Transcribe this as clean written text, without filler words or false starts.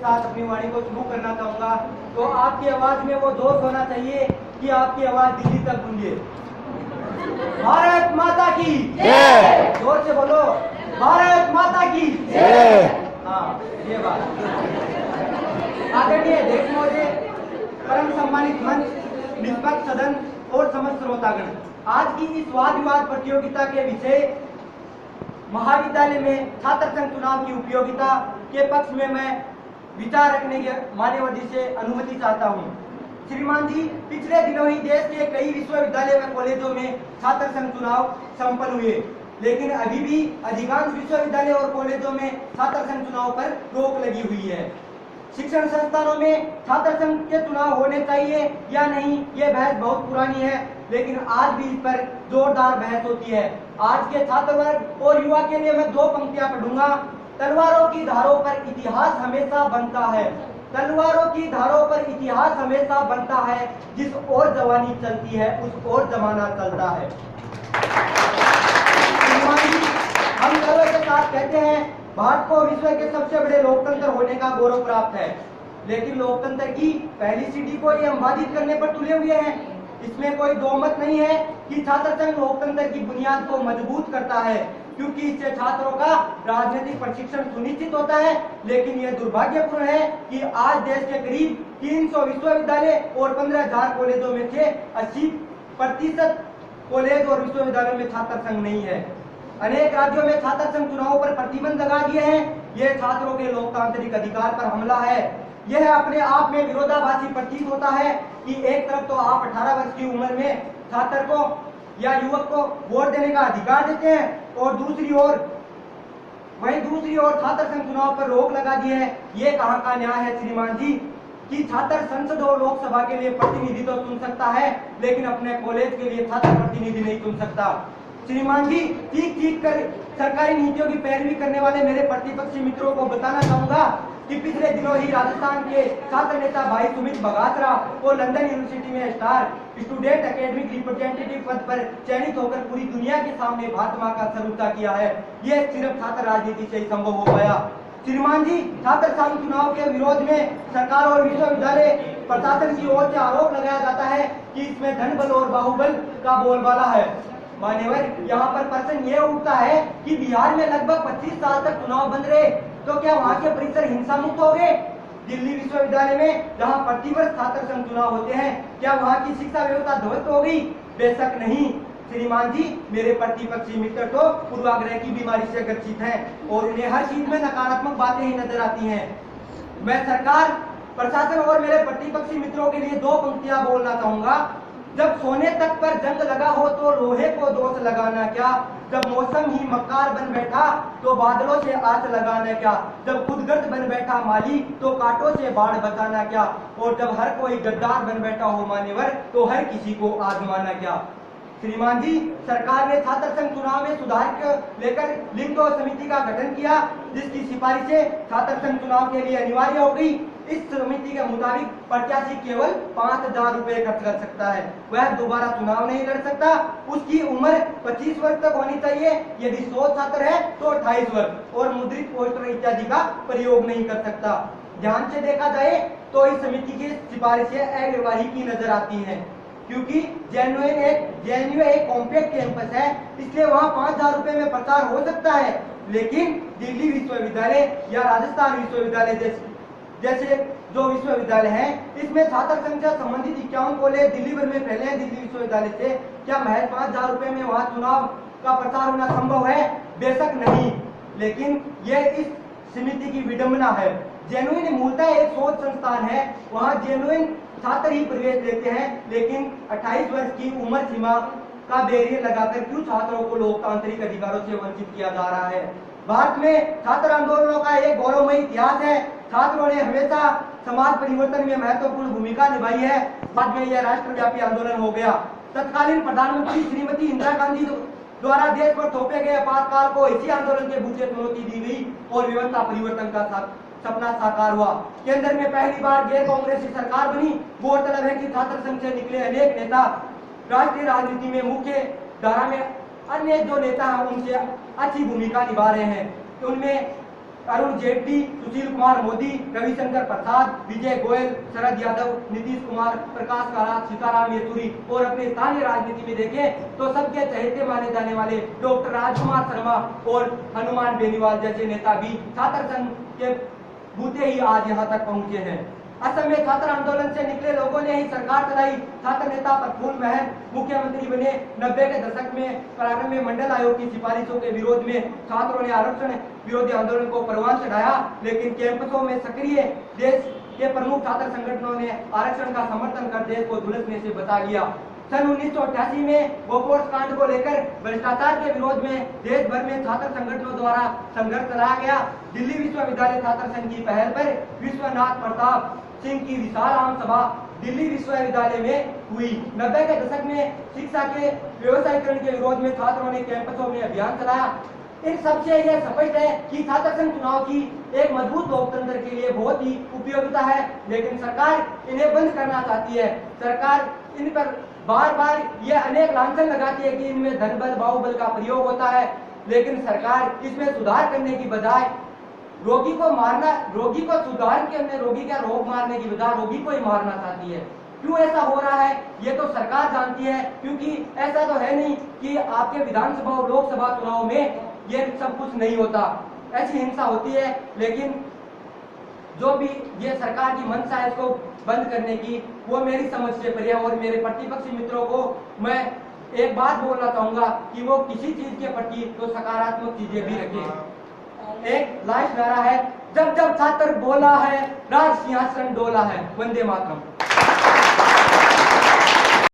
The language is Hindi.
साथ अपनी वाणी को शुरू करना चाहूंगा। तो आपकी आवाज में वो जोश होना चाहिए कि आपकी आवाज दिल्ली तक गूंजे। भारत माता की जय। जोर से बोलो, भारत माता की जय। हाँ, ये बात। आदरणीय अध्यक्ष महोदय, परम सम्मानित मंच, निष्पक्ष सदन और समस्त श्रोतागण, आज की इस वाद विवाद प्रतियोगिता के विषय महाविद्यालय में छात्र संघ चुनाव की उपयोगिता के पक्ष में मैं विचार रखने के मान्यवर जी से अनुमति चाहता हूं। श्रीमान जी, पिछले दिनों ही देश के कई विश्वविद्यालय व कॉलेजों में छात्र संघ चुनाव संपन्न हुए, लेकिन अभी भी अधिकांश विश्वविद्यालय और कॉलेजों में छात्र संघ चुनाव पर रोक लगी हुई है। शिक्षण संस्थानों में छात्र संघ के चुनाव होने चाहिए या नहीं, ये बहस बहुत पुरानी है, लेकिन आज भी इस पर जोरदार बहस होती है। आज के छात्र वर्ग और युवा के लिए मैं दो पंक्तियां पढ़ूंगा। तलवारों की धारों पर इतिहास हमेशा बनता है, तलवारों की धारों पर इतिहास हमेशा बनता है, जिस ओर जवानी चलती है उस ओर जमाना चलता है। हम गर्व के साथ कहते हैं, भारत को विश्व के सबसे बड़े लोकतंत्र होने का गौरव प्राप्त है, लेकिन लोकतंत्र की पहली सीढ़ी को ये हम बाधित करने पर तुले हुए हैं। इसमें कोई दो मत नहीं है कि छात्र संघ लोकतंत्र की बुनियाद को मजबूत करता है, क्योंकि इससे छात्रों का राजनीतिक प्रशिक्षण सुनिश्चित होता है। लेकिन यह दुर्भाग्यपूर्ण है कि आज देश के करीब 300 विश्वविद्यालय और 15,000 कॉलेजों में से 80% कॉलेज और विश्वविद्यालयों में छात्र संघ नहीं है। अनेक राज्यों में छात्र संघ चुनावों पर प्रतिबंध लगा दिए हैं। यह छात्रों के लोकतांत्रिक अधिकार पर हमला है। यह अपने आप में विरोधाभासी प्रतीत होता है कि एक तरफ तो आप 18 वर्ष की उम्र में छात्र को या युवक को वोट देने का अधिकार देते हैं और दूसरी ओर छात्र संघ चुनाव पर रोक लगा दी है। ये कहां का न्याय है श्रीमान जी कि छात्र संसद और लोकसभा के लिए प्रतिनिधि तो चुन सकता है, लेकिन अपने कॉलेज के लिए छात्र प्रतिनिधि नहीं चुन सकता। श्रीमान जी, चीख कर सरकारी नीतियों की पैरवी करने वाले मेरे प्रतिपक्षी मित्रों को बताना चाहूंगा कि पिछले दिनों ही राजस्थान के छात्र नेता भाई सुमित बगासरा और लंदन यूनिवर्सिटी में स्टार स्टूडेंट एकेडमिक रिप्रेजेंटेटिव पद पर चयनित होकर पूरी दुनिया के सामने भारत मां का सर ऊंचा किया है। यह सिर्फ छात्र राजनीति से ही संभव हो पाया। श्रीमान जी, छात्र संघ चुनाव के विरोध में सरकार और विश्वविद्यालय प्रशासन की ओर से आरोप लगाया जाता है कि इसमें धन बल और बाहुबल का बोलबाला है। मान्यवर, यहाँ पर प्रश्न ये उठता है कि बिहार में लगभग 25 साल तक चुनाव बंद रहे, तो क्या वहाँ के परिसर हिंसा मुक्त हो गए? दिल्ली विश्वविद्यालय में जहाँ प्रतिवर्ष छात्र संघ चुनाव होते हैं, क्या वहाँ की शिक्षा व्यवस्था ध्वस्त हो गई? बेशक नहीं। श्रीमान जी, मेरे प्रतिपक्षी मित्र तो पूर्वाग्रह की बीमारी से ग्रसित हैं और उन्हें हर चीज में नकारात्मक बातें ही नजर आती हैं। मैं सरकार, प्रशासन और मेरे प्रतिपक्षी मित्रों के लिए दो पंक्तियां बोलना चाहूंगा। जब सोने तक पर जंग लगा हो तो लोहे को दोष लगाना क्या? जब मौसम ही मक्कार बन बैठा तो बादलों से आस लगाना क्या? जब खुद गर्द बन बैठा माली तो कांटों से बाढ़ बचाना क्या? और जब हर कोई गद्दार बन बैठा हो मान्यवर तो हर किसी को आजमाना क्या? श्रीमान जी, सरकार ने छात्र संघ चुनाव में सुधार को लेकर लिंग समिति का गठन किया, जिसकी सिफारिशें छात्र संघ चुनाव के लिए अनिवार्य हो गई। इस समिति के मुताबिक प्रत्याशी केवल 5,000 रुपए खर्च कर सकता है, वह दोबारा चुनाव नहीं लड़ सकता। उसकी उम्र 25 वर्ष तक होनी चाहिए, यदि 100 छात्र है तो 28 वर्ष, और मुद्रित पोस्टर इत्यादि का प्रयोग नहीं कर सकता। ध्यान से देखा जाए तो इस समिति की सिफारिशें अव्यवहारिक की नजर आती हैं, क्योंकि जेएनयू एक कॉम्पैक्ट कैंपस है, इसलिए वहाँ 5,000 रुपए में प्रचार हो सकता है। लेकिन दिल्ली विश्वविद्यालय या राजस्थान विश्वविद्यालय जैसे जो विश्वविद्यालय हैं, इसमें छात्र संख्या संबंधित 51 कॉलेज दिल्ली भर में फैले हैं। दिल्ली विश्वविद्यालय से क्या महज 5,000 रुपए में वहाँ चुनाव का प्रचार होना संभव है? बेशक नहीं। लेकिन यह इस समिति की विडंबना है। जेन्युइन मूलतः एक शोध संस्थान है, वहाँ जेन्युइन छात्र ही प्रवेश लेते हैं, लेकिन 28 वर्ष की उम्र सीमा का बैरियर लगाकर क्यों छात्रों को लोकतांत्रिक अधिकारों से वंचित किया जा रहा है? भारत में छात्र आंदोलनों का एक गौरवमयी इतिहास है। छात्रों ने हमेशा समाज परिवर्तन में महत्वपूर्ण भूमिका निभाई है। बाद में यह राष्ट्रव्यापी आंदोलन हो गया। तत्कालीन प्रधानमंत्री श्रीमती इंदिरा गांधी द्वारा देश पर थोपे गए आपातकाल को इसी आंदोलन के बूते चुनौती दी गई और व्यवस्था परिवर्तन का सपना साकार हुआ। केंद्र में पहली बार गैर कांग्रेसी सरकार बनी। गौरतलब है कि छात्र संघ से निकले अनेक नेता राष्ट्रीय राजनीति में मुख्य धारा में अन्य जो नेता हैं उनसे अच्छी भूमिका निभा रहे हैं। उनमें अरुण जेटली, सुशील कुमार मोदी, रविशंकर प्रसाद, विजय गोयल, शरद यादव, नीतीश कुमार, प्रकाश कारात, सीताराम येचुरी और अपने स्थानीय राजनीति में देखें तो सबके चहेते माने जाने वाले डॉक्टर राजकुमार शर्मा और हनुमान बेनीवाल जैसे नेता भी छात्र संघ के बूते ही आज यहाँ तक पहुंचे हैं। असम में छात्र आंदोलन से निकले लोगों ने ही सरकार चलाई। छात्र नेता प्रफुल्ल महर मुख्यमंत्री बने। 90 के दशक में प्रारंभ में मंडल आयोग की सिफारिशों के विरोध में छात्रों ने आरक्षण विरोधी आंदोलन को परवान चढ़ाया, लेकिन कैंपसों में सक्रिय देश के प्रमुख छात्र संगठनों ने आरक्षण का समर्थन कर देश को झुलसने से बचा लिया। सन 1988 में बोफोर्स कांड को लेकर भ्रष्टाचार के विरोध में देश भर में छात्र संगठनों द्वारा संघर्ष चलाया गया। दिल्ली विश्वविद्यालय छात्र संघ की पहल पर विश्वनाथ प्रताप सिंह की विशाल आम सभा दिल्ली विश्वविद्यालय में हुई। 90 के दशक में शिक्षा के व्यवसायीकरण के विरोध में छात्रों ने कैंपसों में अभियान चलाया। इन सबसे यह स्पष्ट है कि छात्र संघ चुनाव की एक मजबूत लोकतंत्र के लिए बहुत ही उपयोगिता है, लेकिन सरकार इन्हें बंद करना चाहती है। सरकार इन पर बार बार यह अनेक लांछन लगाती है कि इनमें धन बल बाहुबल का प्रयोग होता है, लेकिन सरकार इसमें सुधार करने की बजाय रोगी को सुधार के रोगी का रोग मारने की बजाय रोगी को ही मारना चाहती है। क्यों ऐसा हो रहा है ये तो सरकार जानती है, क्योंकि ऐसा तो है नहीं कि आपके विधानसभा और लोकसभा चुनाव में ये सब कुछ नहीं होता, ऐसी हिंसा होती है। लेकिन जो भी ये सरकार की मंशा है इसको बंद करने की, वो मेरी समझ से परे है। और मेरे प्रतिपक्षी मित्रों को मैं एक बात बोलना चाहूंगा कि वो किसी चीज के प्रति तो सकारात्मक चीजें भी रखें। एक लास्ट नारा है, जब जब छात्र बोला है राज सिंहासन डोला है। वंदे मातरम।